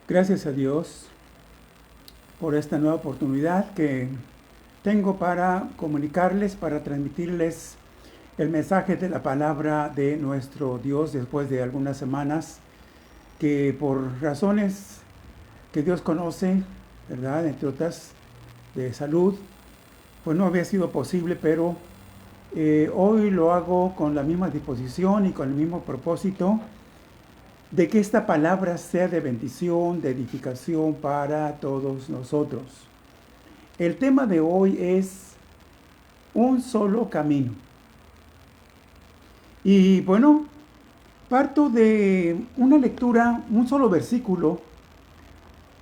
Gracias a Dios por esta nueva oportunidad que tengo para comunicarles, para transmitirles el mensaje de la palabra de nuestro Dios después de algunas semanas que por razones que Dios conoce, ¿verdad? Entre otras de salud, pues no había sido posible, pero hoy lo hago con la misma disposición y con el mismo propósito de que esta palabra sea de bendición, de edificación para todos nosotros. El tema de hoy es un solo camino. Y bueno, parto de una lectura, un solo versículo,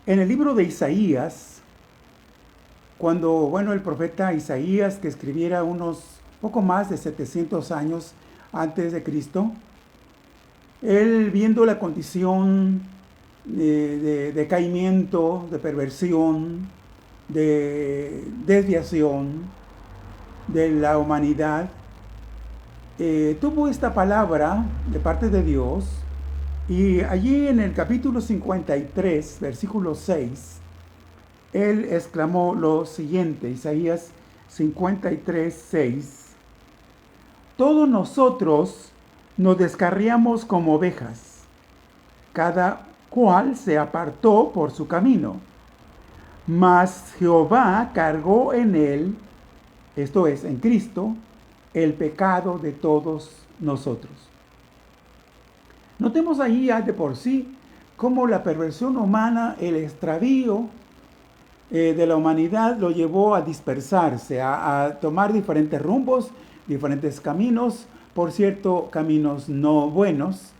en el libro de Isaías, cuando, el profeta Isaías, que escribiera unos poco más de 700 años antes de Cristo, él viendo la condición de decaimiento, de perversión, de desviación de la humanidad, tuvo esta palabra de parte de Dios y allí en el capítulo 53, versículo 6, él exclamó lo siguiente, Isaías 53, 6, todos nosotros nos descarriamos como ovejas, cada cual se apartó por su camino, mas Jehová cargó en él, esto es, en Cristo, el pecado de todos nosotros. Notemos ahí ya de por sí cómo la perversión humana, el extravío de la humanidad lo llevó a dispersarse, a tomar diferentes rumbos, diferentes caminos, por cierto, caminos no buenos,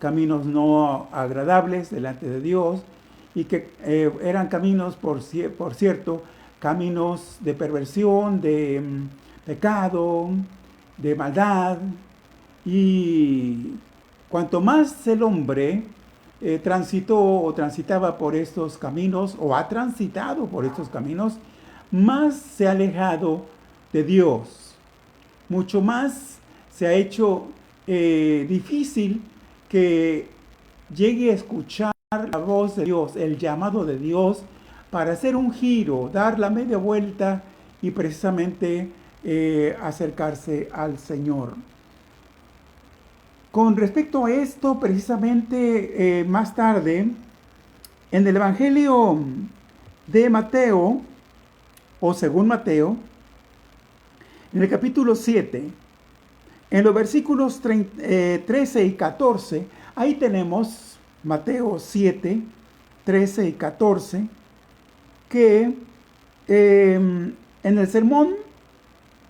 caminos no agradables delante de Dios, y que eran caminos, por cierto, caminos de perversión, de pecado, de maldad, y cuanto más el hombre transitó o transitaba por estos caminos, o ha transitado por estos caminos, más se ha alejado de Dios, mucho más se ha hecho difícil que llegue a escuchar la voz de Dios, el llamado de Dios, para hacer un giro, dar la media vuelta y precisamente acercarse al Señor. Con respecto a esto, precisamente más tarde, en el Evangelio de Mateo, o según Mateo, en el capítulo 7, en los versículos 13 y 14, ahí tenemos Mateo 7, 13 y 14, que en el sermón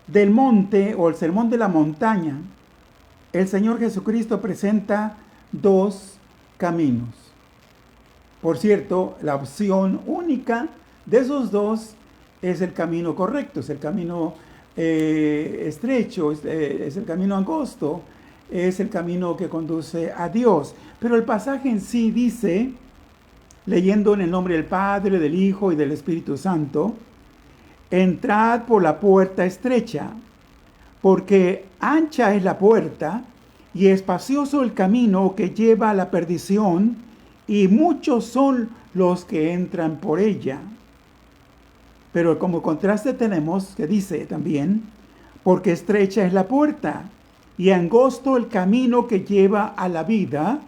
del monte o el sermón de la montaña, el Señor Jesucristo presenta dos caminos. Por cierto, la opción única de esos dos es el camino correcto, es el camino estrecho, es el camino angosto, es el camino que conduce a Dios. Pero el pasaje en sí dice, leyendo en el nombre del Padre, del Hijo y del Espíritu Santo, entrad por la puerta estrecha, porque ancha es la puerta y espacioso el camino que lleva a la perdición, y muchos son los que entran por ella. Pero como contraste tenemos que dice también, porque estrecha es la puerta y angosto el camino que lleva a la vida,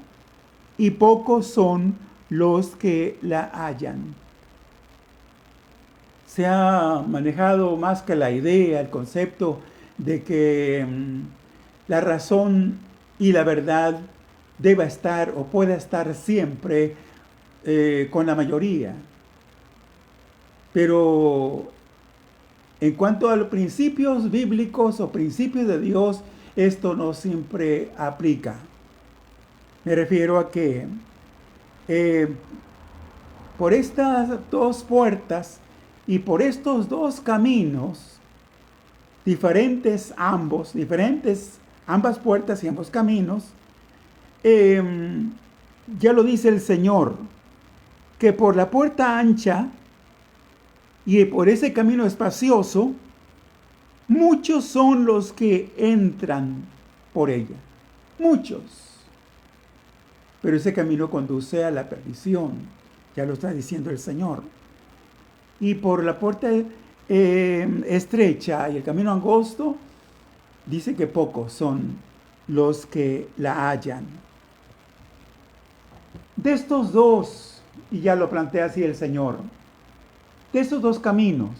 y pocos son los que la hallan. Se ha manejado más que la idea, el concepto de que la razón y la verdad deba estar o pueda estar siempre con la mayoría. Pero en cuanto a los principios bíblicos o principios de Dios, esto no siempre aplica. Me refiero a que por estas dos puertas y por estos dos caminos, diferentes ambas puertas y ambos caminos, ya lo dice el Señor, que por la puerta ancha y por ese camino espacioso, muchos son los que entran por ella. Muchos. Pero ese camino conduce a la perdición. ya lo está diciendo el Señor. Y por la puerta estrecha y el camino angosto, dice que pocos son los que la hallan. De estos dos, y ya lo plantea así el Señor, de estos dos caminos,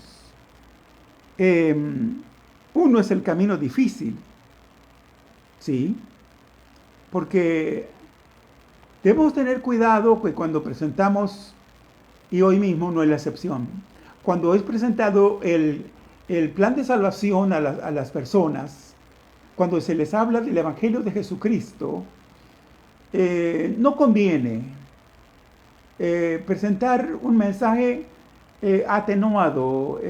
uno es el camino difícil, ¿sí? Porque debemos tener cuidado que cuando presentamos, y hoy mismo no es la excepción, cuando es presentado el plan de salvación a las personas, cuando se les habla del Evangelio de Jesucristo, no conviene presentar un mensaje atenuado,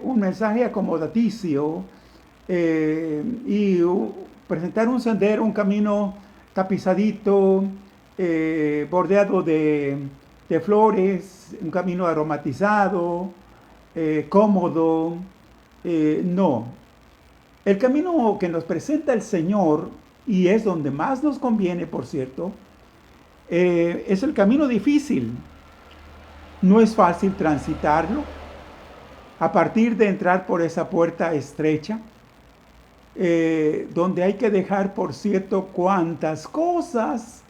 un mensaje acomodaticio, y presentar un sendero, un camino tapizadito, bordeado de flores, un camino aromatizado, cómodo. No. El camino que nos presenta el Señor, y es donde más nos conviene, por cierto, es el camino difícil. No es fácil transitarlo. A partir de entrar por esa puerta estrecha, donde hay que dejar, por cierto, cuántas cosas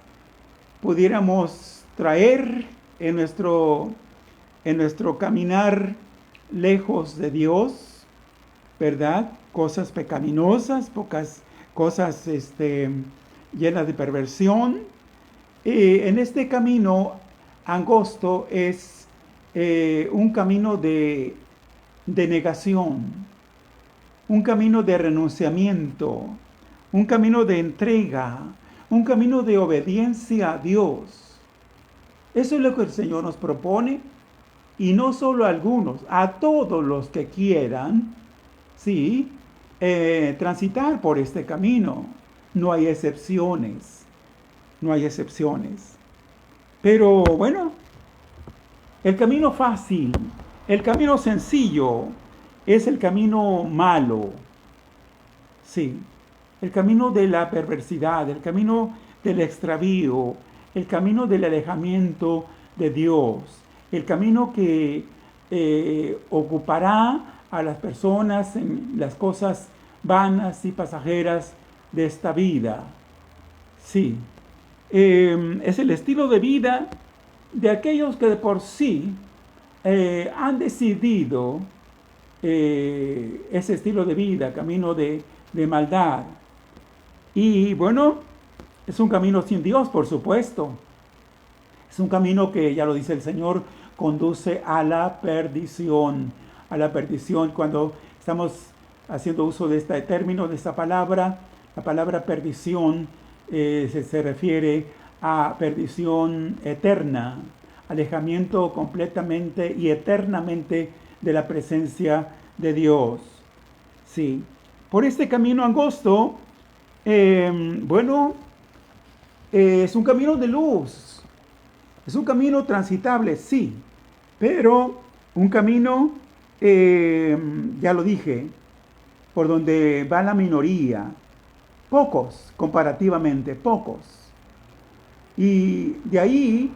pudiéramos traer en nuestro caminar lejos de Dios, ¿verdad? Cosas pecaminosas, pocas cosas llenas de perversión. En este camino angosto es un camino de negación, un camino de renunciamiento, un camino de entrega, un camino de obediencia a Dios. Eso es lo que el Señor nos propone, y no solo a algunos, a todos los que quieran, sí, transitar por este camino. No hay excepciones, no hay excepciones. Pero bueno, el camino fácil, el camino sencillo, es el camino malo. Sí, el camino de la perversidad, el camino del extravío, el camino del alejamiento de Dios, el camino que ocupará a las personas en las cosas vanas y pasajeras de esta vida. Sí, es el estilo de vida de aquellos que de por sí han decidido ese estilo de vida, camino de maldad. Y bueno, es un camino sin Dios, por supuesto. Es un camino que, ya lo dice el Señor, conduce a la perdición. A la perdición. Cuando estamos haciendo uso de este término, de esta palabra, la palabra perdición se refiere a perdición eterna, alejamiento completamente y eternamente de la presencia de Dios. Sí. Por este camino angosto, es un camino de luz. Es un camino transitable, sí, pero un camino, ya lo dije, por donde va la minoría. Pocos, comparativamente, pocos. Y de ahí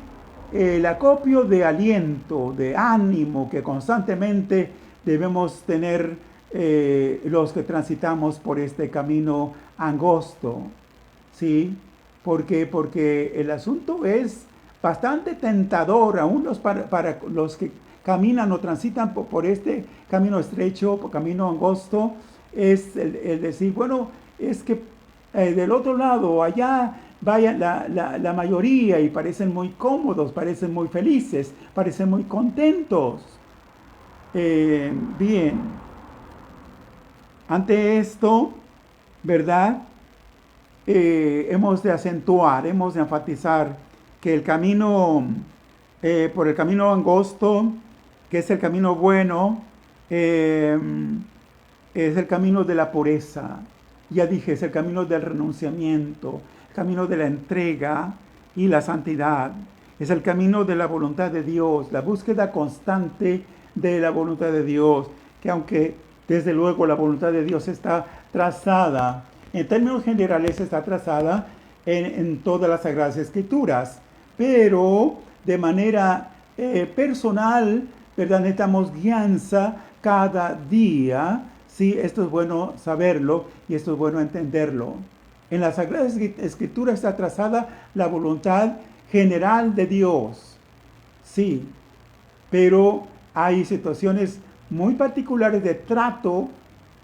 el acopio de aliento, de ánimo que constantemente debemos tener los que transitamos por este camino angosto, ¿sí? Porque el asunto es bastante tentador, aún para los que caminan o transitan por este camino estrecho, por camino angosto, es el decir, bueno, es que del otro lado, allá vaya la mayoría y parecen muy cómodos, parecen muy felices, parecen muy contentos. Bien, ante esto, ¿verdad? Hemos de acentuar, hemos de enfatizar que el camino, por el camino angosto, que es el camino bueno, es el camino de la pureza. Ya dije, es el camino del renunciamiento, el camino de la entrega y la santidad. Es el camino de la voluntad de Dios, la búsqueda constante de la voluntad de Dios, que aunque desde luego la voluntad de Dios está trazada, en términos generales está trazada en todas las Sagradas Escrituras, pero de manera personal, ¿verdad? Necesitamos guianza cada día. Sí, esto es bueno saberlo y esto es bueno entenderlo. En la Sagrada Escritura está trazada la voluntad general de Dios. Sí, pero hay situaciones muy particulares de trato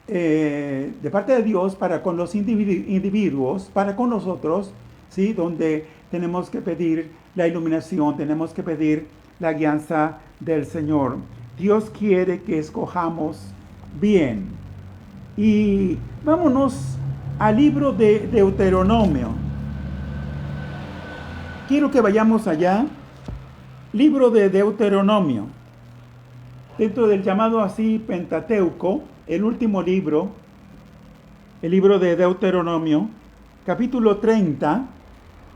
de parte de Dios para con los individuos, para con nosotros, ¿sí? Donde tenemos que pedir la iluminación, tenemos que pedir la guianza del Señor. Dios quiere que escojamos bien. Y vámonos al libro de Deuteronomio. Quiero que vayamos allá. Libro de Deuteronomio. Dentro del llamado así Pentateuco, el último libro, el libro de Deuteronomio, capítulo 30,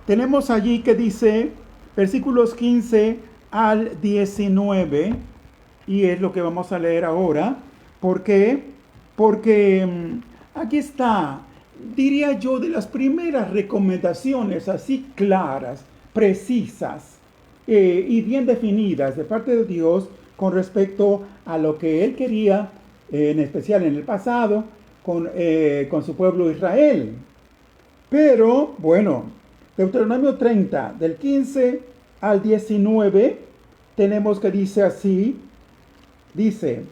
tenemos allí que dice versículos 15 al 19, y es lo que vamos a leer ahora. ¿Por qué? Porque aquí está, diría yo, de las primeras recomendaciones así claras, precisas y bien definidas de parte de Dios con respecto a lo que Él quería, en especial en el pasado, con su pueblo Israel. Pero, bueno, Deuteronomio 30, del 15 al 19, tenemos que dice así, dice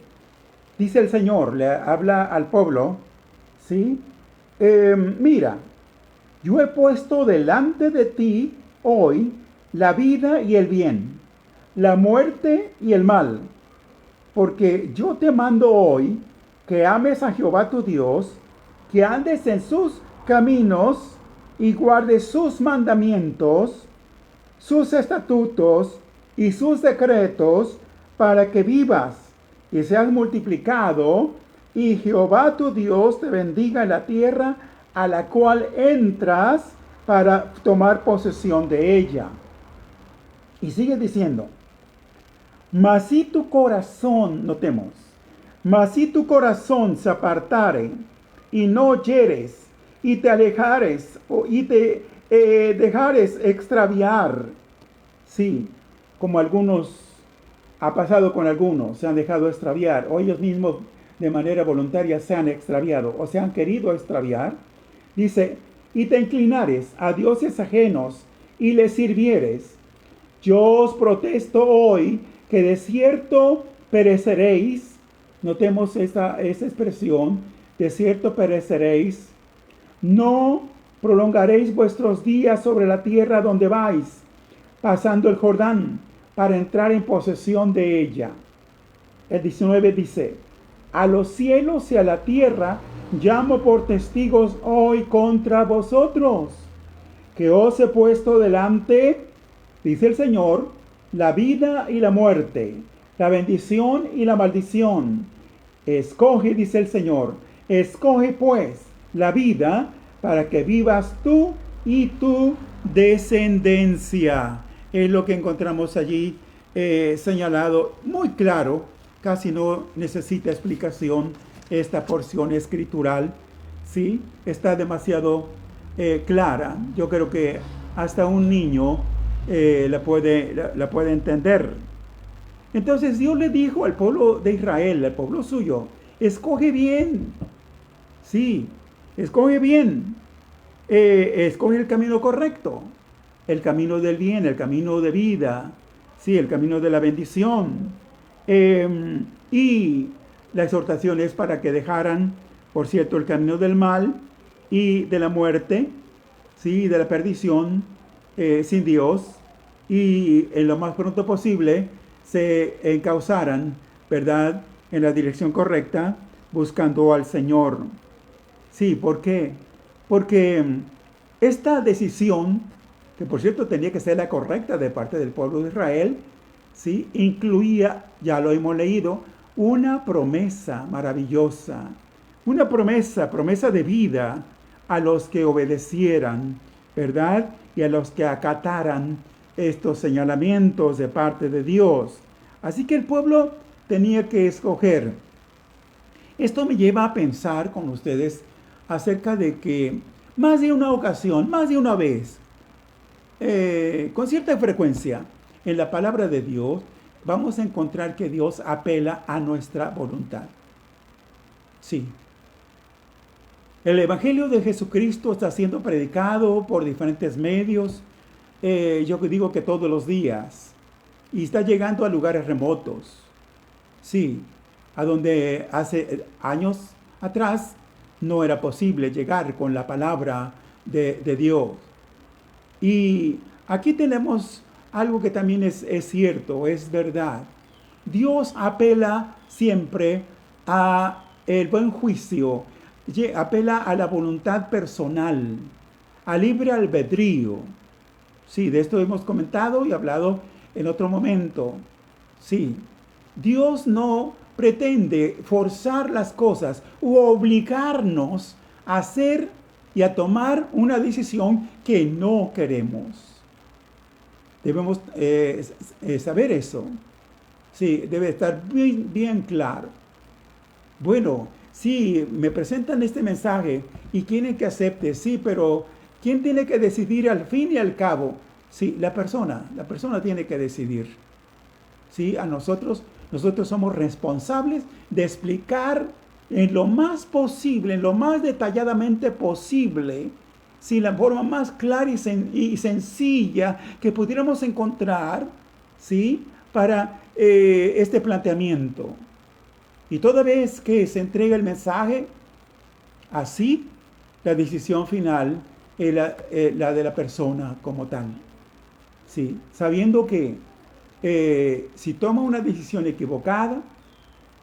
el Señor, le habla al pueblo, ¿sí? Mira, yo he puesto delante de ti hoy la vida y el bien, la muerte y el mal, porque yo te mando hoy que ames a Jehová tu Dios, que andes en sus caminos y guardes sus mandamientos, sus estatutos y sus decretos, para que vivas y seas multiplicado, y Jehová tu Dios te bendiga en la tierra a la cual entras para tomar posesión de ella. Y sigue diciendo, mas si tu corazón, notemos, mas si tu corazón se apartare y no oyeres y te alejares y te dejares extraviar, sí, como algunos ha pasado con algunos, se han dejado extraviar, o ellos mismos de manera voluntaria se han extraviado o se han querido extraviar, dice, y te inclinares a dioses ajenos y les sirvieres, yo os protesto hoy que de cierto pereceréis. Notemos esa expresión, de cierto pereceréis. No prolongaréis vuestros días sobre la tierra donde vais, pasando el Jordán, para entrar en posesión de ella. El 19 dice, a los cielos y a la tierra llamo por testigos hoy contra vosotros, que os he puesto delante, dice el Señor, la vida y la muerte, la bendición y la maldición. Escoge, dice el Señor, escoge pues la vida para que vivas tú y tu descendencia. Es lo que encontramos allí señalado, muy claro, casi no necesita explicación esta porción escritural, ¿sí? Está demasiado clara. Yo creo que hasta un niño la puede entender. Entonces Dios le dijo al pueblo de Israel, al pueblo suyo, escoge bien, sí, escoge bien, escoge el camino correcto, el camino del bien, el camino de vida, sí, el camino de la bendición. Y la exhortación es para que dejaran, por cierto, el camino del mal y de la muerte, sí, de la perdición sin Dios, y en lo más pronto posible se encauzaran, ¿verdad?, en la dirección correcta, buscando al Señor. Sí, ¿por qué? Porque esta decisión, que por cierto tenía que ser la correcta de parte del pueblo de Israel, ¿sí?, incluía, ya lo hemos leído, una promesa maravillosa, una promesa de vida a los que obedecieran, ¿verdad?, y a los que acataran estos señalamientos de parte de Dios. Así que el pueblo tenía que escoger. Esto me lleva a pensar con ustedes acerca de que más de una ocasión, más de una vez, con cierta frecuencia, en la palabra de Dios, vamos a encontrar que Dios apela a nuestra voluntad. Sí. El Evangelio de Jesucristo está siendo predicado por diferentes medios, yo digo que todos los días, y está llegando a lugares remotos. Sí, a donde hace años atrás no era posible llegar con la palabra de Dios. Y aquí tenemos algo que también es cierto, es verdad. Dios apela siempre a el buen juicio, apela a la voluntad personal, al libre albedrío. Sí, de esto hemos comentado y hablado en otro momento. Sí, Dios no pretende forzar las cosas u obligarnos a hacer y a tomar una decisión que no queremos. Debemos saber eso. Sí, debe estar bien, bien claro. Bueno, sí, me presentan este mensaje y quieren que acepte, sí, pero ¿quién tiene que decidir al fin y al cabo? Sí, la persona tiene que decidir. Sí, nosotros somos responsables de explicar en lo más posible, en lo más detalladamente posible, sí, la forma más clara y sencilla que pudiéramos encontrar, sí, para este planteamiento. Y toda vez que se entrega el mensaje, así la decisión final es la de la persona como tal. Sí, sabiendo que si toma una decisión equivocada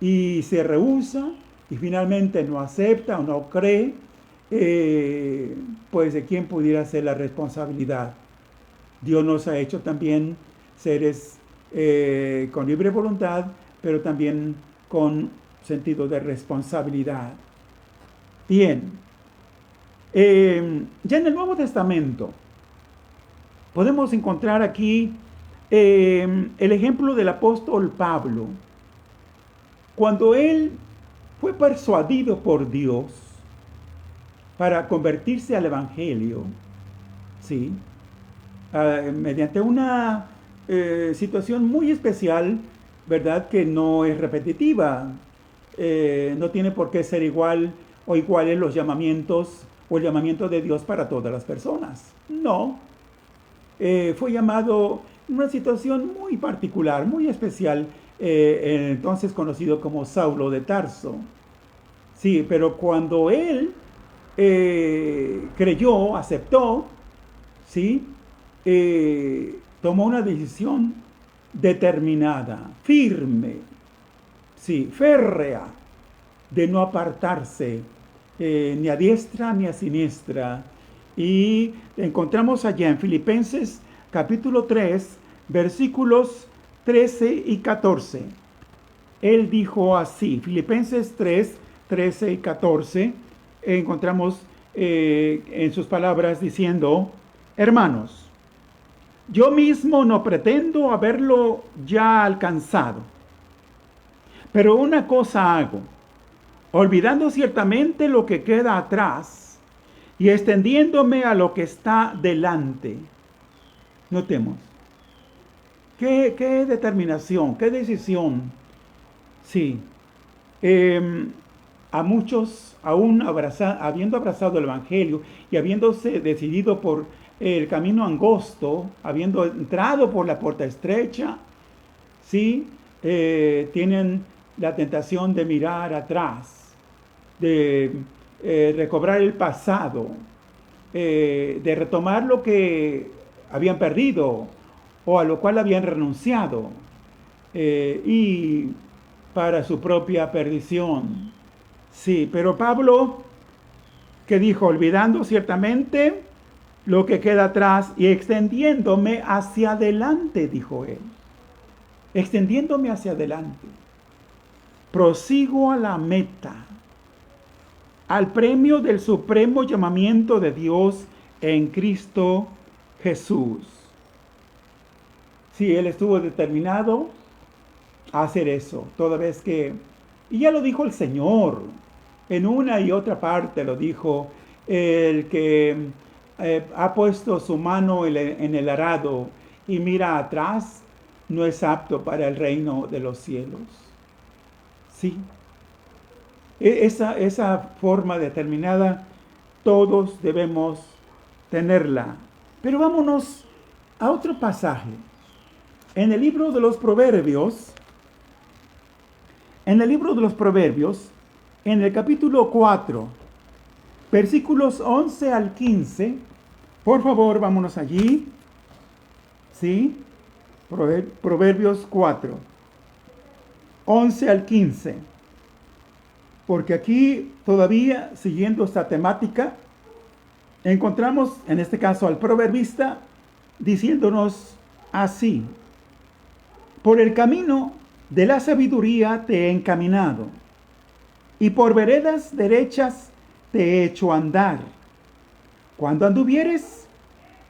y se rehúsa y finalmente no acepta o no cree, pues de quién pudiera ser la responsabilidad. Dios nos ha hecho también seres con libre voluntad, pero también con sentido de responsabilidad. Bien, ya en el Nuevo Testamento podemos encontrar aquí el ejemplo del apóstol Pablo. Cuando él fue persuadido por Dios para convertirse al Evangelio, ¿sí? Mediante una situación muy especial, ¿verdad? Que no es repetitiva, no tiene por qué ser igual o iguales los llamamientos o el llamamiento de Dios para todas las personas. No, fue llamado en una situación muy particular, muy especial, entonces conocido como Saulo de Tarso. Sí, pero cuando él creyó, aceptó, ¿sí? Tomó una decisión determinada, firme, sí, férrea, de no apartarse ni a diestra ni a siniestra. Y encontramos allá en Filipenses capítulo 3, versículos 13 y 14. Él dijo así, Filipenses 3, 13 y 14, encontramos en sus palabras diciendo: hermanos, yo mismo no pretendo haberlo ya alcanzado, pero una cosa hago, olvidando ciertamente lo que queda atrás y extendiéndome a lo que está delante. Notemos, qué determinación, qué decisión. Sí, a muchos, aún habiendo abrazado el Evangelio y habiéndose decidido por el camino angosto, habiendo entrado por la puerta estrecha, sí, tienen la tentación de mirar atrás, de recobrar el pasado, de retomar lo que habían perdido o a lo cual habían renunciado, y para su propia perdición. Sí, pero Pablo, que dijo, olvidando ciertamente lo que queda atrás y extendiéndome hacia adelante, dijo él, extendiéndome hacia adelante, prosigo a la meta, al premio del supremo llamamiento de Dios en Cristo Jesús. Sí, él estuvo determinado a hacer eso, toda vez que, y ya lo dijo el Señor, en una y otra parte lo dijo, el que ha puesto su mano en el arado y mira atrás, no es apto para el reino de los cielos. Sí, esa forma determinada todos debemos tenerla. Pero vámonos a otro pasaje. En el libro de los Proverbios, en el capítulo 4, versículos 11 al 15, por favor, vámonos allí. ¿Sí? Proverbios 4, 11 al 15. Porque aquí, todavía siguiendo esta temática, encontramos en este caso al proverbista diciéndonos así: por el camino de la sabiduría te he encaminado, y por veredas derechas te he hecho andar. Cuando anduvieres,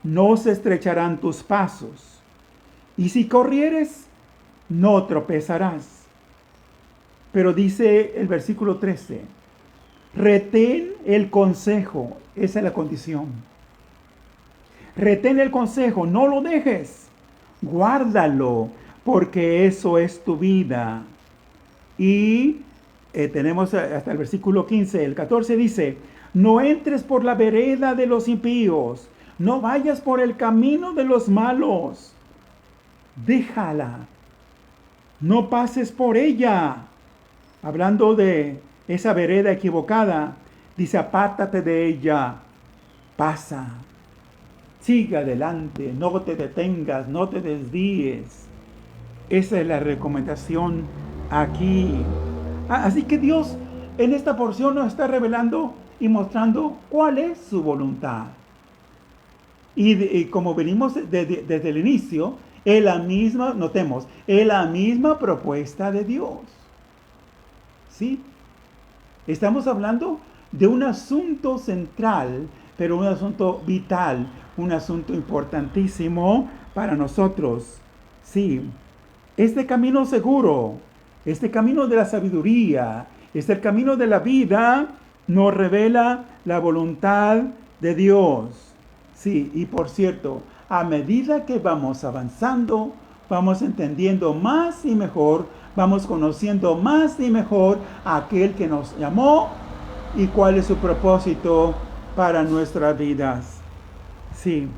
no se estrecharán tus pasos, y si corrieres, no tropezarás. Pero dice el versículo 13, retén el consejo, esa es la condición. Retén el consejo, no lo dejes, guárdalo, porque eso es tu vida. Y tenemos hasta el versículo 15, el 14 dice, no entres por la vereda de los impíos, no vayas por el camino de los malos, déjala, no pases por ella. Hablando de esa vereda equivocada, dice, apártate de ella, pasa, sigue adelante, no te detengas, no te desvíes. Esa es la recomendación aquí. Así que Dios en esta porción nos está revelando y mostrando cuál es su voluntad. Y como venimos desde el inicio, es la misma, notemos, es la misma propuesta de Dios. ¿Sí? Estamos hablando de un asunto central, pero un asunto vital, un asunto importantísimo para nosotros. Sí, este camino seguro, este camino de la sabiduría, este camino de la vida, nos revela la voluntad de Dios. Sí, y por cierto, a medida que vamos avanzando, vamos entendiendo más y mejor, vamos conociendo más y mejor a aquel que nos llamó y cuál es su propósito para nuestras vidas. Sí,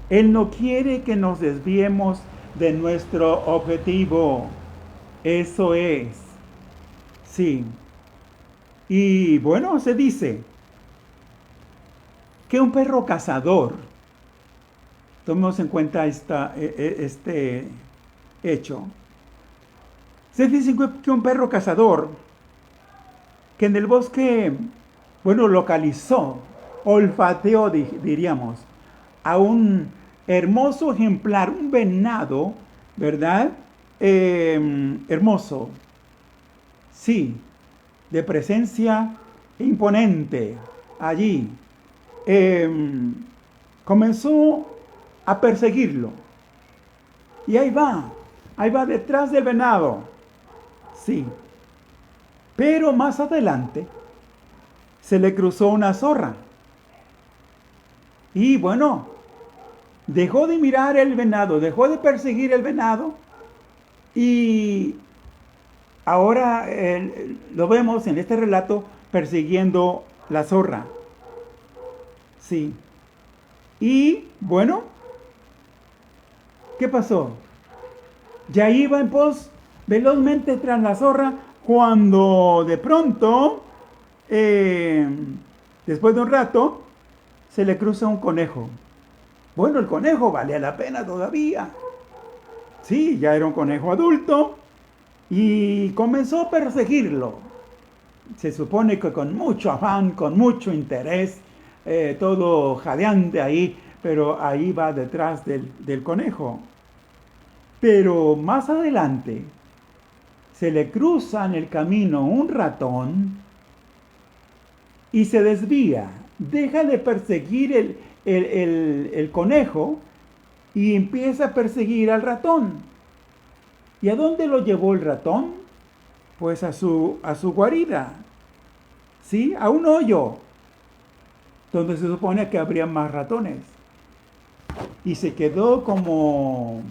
Él no quiere que nos desviemos de nuestro objetivo. Eso es. Sí. Y bueno, se dice que un perro cazador, tomemos en cuenta este hecho, se dice que un perro cazador que en el bosque, localizó, olfateó, diríamos, a un hermoso ejemplar, un venado, ¿verdad? Hermoso, sí, de presencia imponente allí. Comenzó a perseguirlo. Y ahí va detrás del venado. Sí. Pero más adelante se le cruzó una zorra. Y dejó de mirar el venado, dejó de perseguir el venado. Y ahora lo vemos en este relato persiguiendo la zorra. Sí. Y ¿qué pasó? Ya iba en pos velozmente tras la zorra cuando de pronto, después de un rato, se le cruza un conejo. El conejo valía la pena todavía. Sí, ya era un conejo adulto y comenzó a perseguirlo. Se supone que con mucho afán, con mucho interés, todo jadeante ahí, pero ahí va detrás del conejo. Pero más adelante se le cruza en el camino un ratón y se desvía, deja de perseguir el conejo y empieza a perseguir al ratón. ¿Y a dónde lo llevó el ratón? Pues a su guarida, ¿sí? A un hoyo donde se supone que habría más ratones. Y se quedó como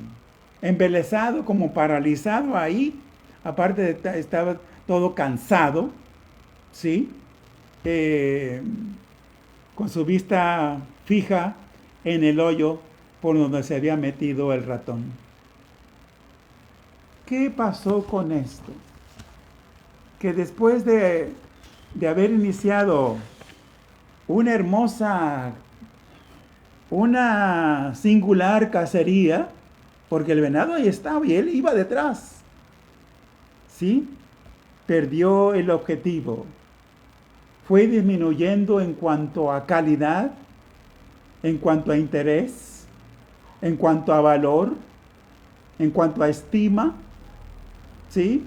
embelesado, como paralizado ahí. Aparte estaba todo cansado, ¿sí? Con su vista fija en el hoyo por donde se había metido el ratón. ¿Qué pasó con esto? Que después de haber iniciado una hermosa, una singular cacería, porque el venado ahí estaba y él iba detrás, ¿sí? Perdió el objetivo. Fue disminuyendo en cuanto a calidad, en cuanto a interés, en cuanto a valor, en cuanto a estima, ¿sí?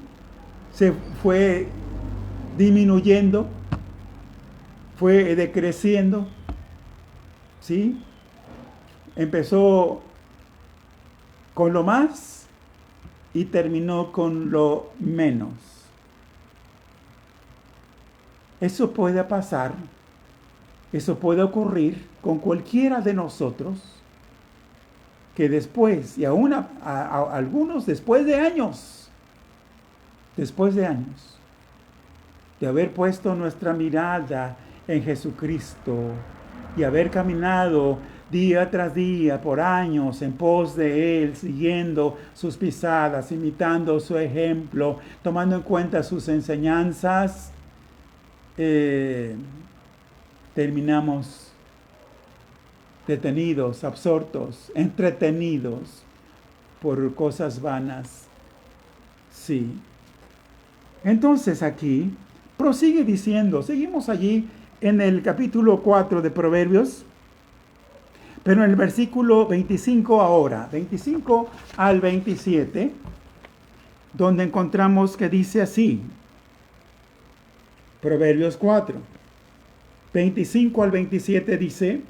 Se fue disminuyendo, fue decreciendo, ¿sí? Empezó con lo más y terminó con lo menos. Eso puede pasar, eso puede ocurrir con cualquiera de nosotros, que después, y aún a algunos después de años de haber puesto nuestra mirada en Jesucristo y haber caminado día tras día por años en pos de Él, siguiendo sus pisadas, imitando su ejemplo, tomando en cuenta sus enseñanzas, terminamos detenidos, absortos, entretenidos por cosas vanas. Sí. Entonces aquí prosigue diciendo, seguimos allí en el capítulo 4 de Proverbios, pero en el versículo 25 ahora, 25 al 27, donde encontramos que dice así, Proverbios 4, 25 al 27 dice,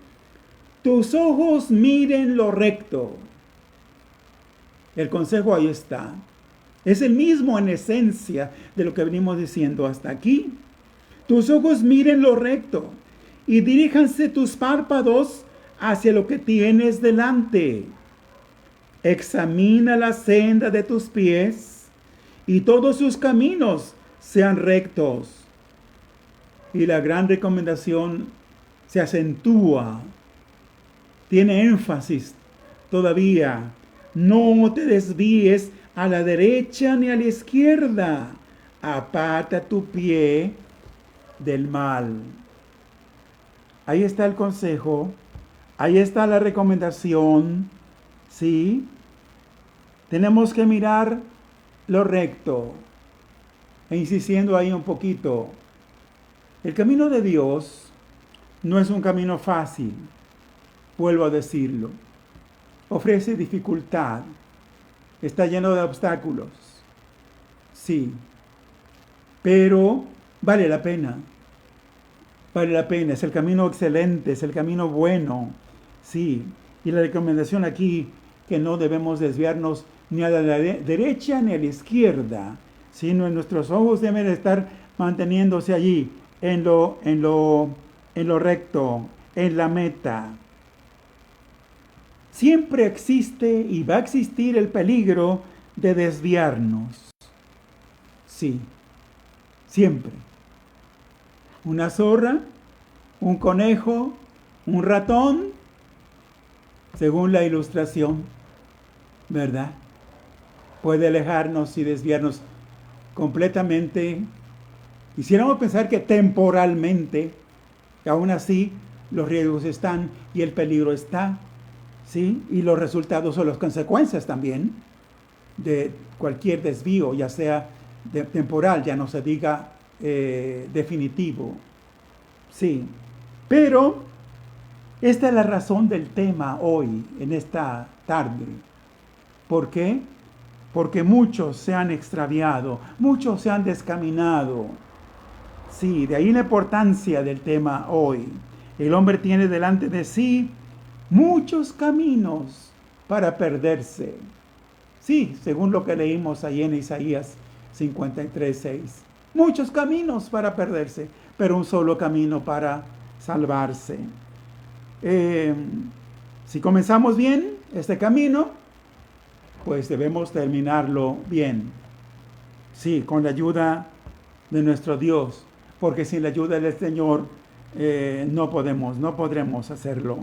tus ojos miren lo recto. El consejo ahí está. Es el mismo en esencia de lo que venimos diciendo hasta aquí. Tus ojos miren lo recto y diríjanse tus párpados hacia lo que tienes delante. Examina la senda de tus pies y todos sus caminos sean rectos. Y la gran recomendación se acentúa, tiene énfasis todavía. No te desvíes a la derecha ni a la izquierda. Aparta tu pie del mal. Ahí está el consejo. Ahí está la recomendación. ¿Sí? Tenemos que mirar lo recto. E insistiendo ahí un poquito. El camino de Dios no es un camino fácil. Vuelvo a decirlo. Ofrece dificultad. Está lleno de obstáculos. Sí. Pero vale la pena. Vale la pena. Es el camino excelente. Es el camino bueno. Sí. Y la recomendación aquí, que no debemos desviarnos ni a la derecha ni a la izquierda, sino en nuestros ojos deben estar manteniéndose allí, en lo recto, en la meta. Siempre existe y va a existir el peligro de desviarnos. Sí, siempre. Una zorra, un conejo, un ratón, según la ilustración, ¿verdad? Puede alejarnos y desviarnos completamente. Quisiéramos pensar que temporalmente, aún así, los riesgos están y el peligro está. ¿Sí? Y los resultados o las consecuencias también de cualquier desvío, ya sea temporal, ya no se diga definitivo. Sí. Pero esta es la razón del tema hoy, en esta tarde. ¿Por qué? Porque muchos se han extraviado, muchos se han descaminado. Sí, de ahí la importancia del tema hoy. El hombre tiene delante de sí muchos caminos para perderse. Sí, según lo que leímos ahí en Isaías 53:6. Muchos caminos para perderse, pero un solo camino para salvarse. Si comenzamos bien este camino, pues debemos terminarlo bien. Sí, con la ayuda de nuestro Dios, porque sin la ayuda del Señor no podremos hacerlo.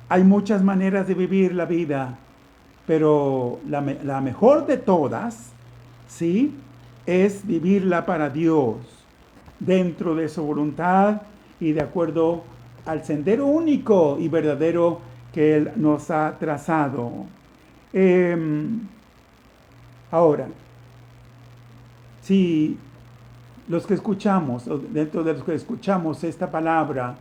Hay muchas maneras de vivir la vida, pero la mejor de todas, sí, es vivirla para Dios, dentro de su voluntad y de acuerdo al sendero único y verdadero que Él nos ha trazado. Ahora, si los que escuchamos, dentro de los que escuchamos esta palabra,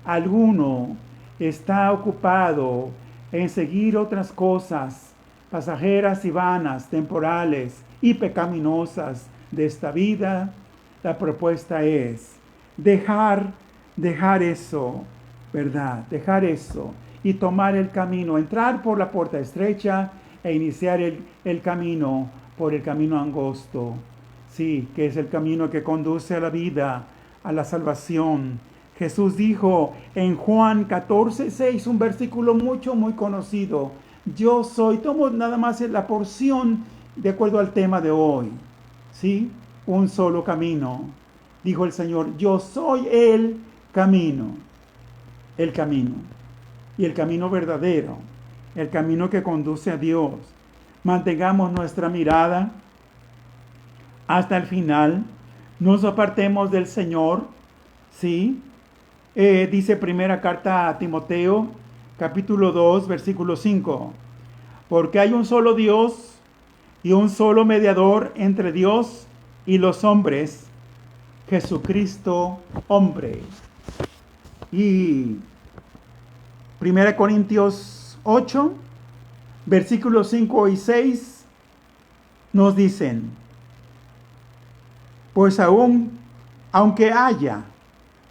alguno está ocupado en seguir otras cosas pasajeras y vanas, temporales y pecaminosas de esta vida, la propuesta es dejar eso, ¿verdad? Dejar eso y tomar el camino, entrar por la puerta estrecha e iniciar el camino por el camino angosto. Sí, que es el camino que conduce a la vida, a la salvación. Jesús dijo en Juan 14:6, un versículo muy conocido: yo soy, tomo nada más la porción de acuerdo al tema de hoy, ¿sí? Un solo camino. Dijo el Señor, yo soy el camino y el camino verdadero, el camino que conduce a Dios. Mantengamos nuestra mirada hasta el final, no nos apartemos del Señor, ¿sí? Dice primera carta a Timoteo, capítulo 2, versículo 5, porque hay un solo Dios y un solo mediador entre Dios y los hombres, Jesucristo hombre. Y 1 Corintios 8, versículos 5 y 6 nos dicen, pues aunque haya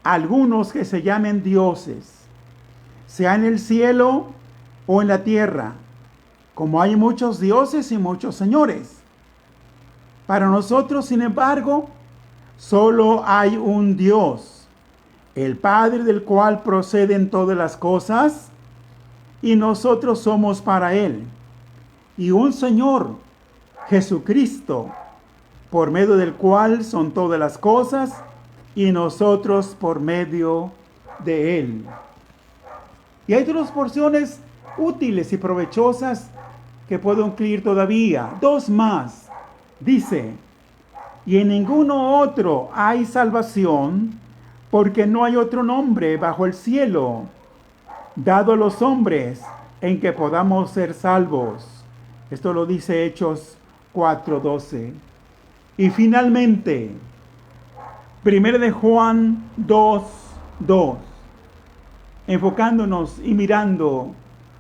algunos que se llamen dioses, sea en el cielo o en la tierra, como hay muchos dioses y muchos señores, para nosotros, sin embargo, solo hay un Dios, el Padre del cual proceden todas las cosas, y nosotros somos para Él, y un Señor, Jesucristo, por medio del cual son todas las cosas, y nosotros por medio de Él. Y hay otras porciones útiles y provechosas que puedo incluir todavía. Dos más. Dice, y en ninguno otro hay salvación, porque no hay otro nombre bajo el cielo dado a los hombres en que podamos ser salvos. Esto lo dice Hechos 4:12. Y finalmente, 1 de Juan 2:2, enfocándonos y mirando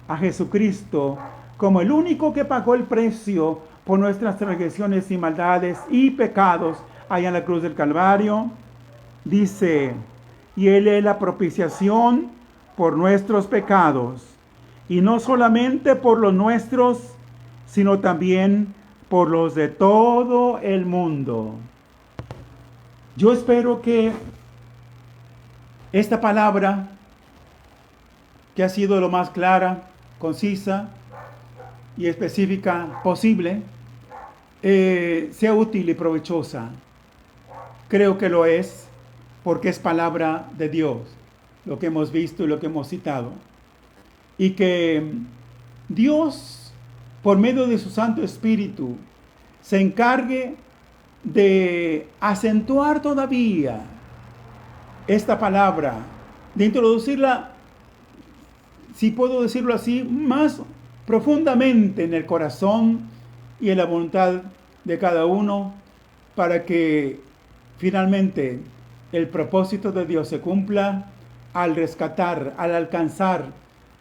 a Jesucristo como el único que pagó el precio por nuestras transgresiones y maldades y pecados allá en la cruz del Calvario, dice, y Él es la propiciación por nuestros pecados, y no solamente por los nuestros, sino también por los de todo el mundo. Yo espero que esta palabra, que ha sido lo más clara, concisa y específica posible, sea útil y provechosa. Creo que lo es, porque es palabra de Dios, lo que hemos visto y lo que hemos citado. Y que Dios, por medio de su Santo Espíritu, se encargue de acentuar todavía esta palabra, de introducirla, si puedo decirlo así, más profundamente en el corazón y en la voluntad de cada uno, para que finalmente el propósito de Dios se cumpla al rescatar, al alcanzar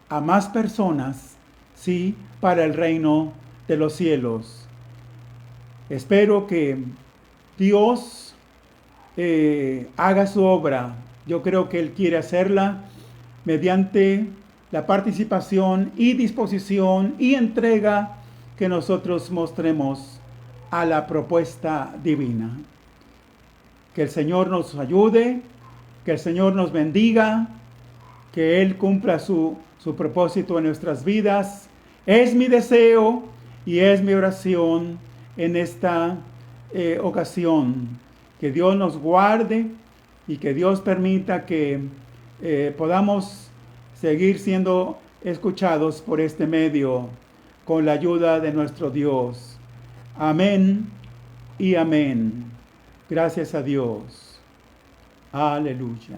a más personas, sí, para el reino de los cielos. Espero que Dios haga su obra. Yo creo que Él quiere hacerla mediante la participación y disposición y entrega que nosotros mostremos a la propuesta divina. Que el Señor nos ayude, que el Señor nos bendiga, que Él cumpla su propósito en nuestras vidas. Es mi deseo Y es mi oración en esta ocasión, que Dios nos guarde y que Dios permita que podamos seguir siendo escuchados por este medio con la ayuda de nuestro Dios. Amén y amén. Gracias a Dios. Aleluya.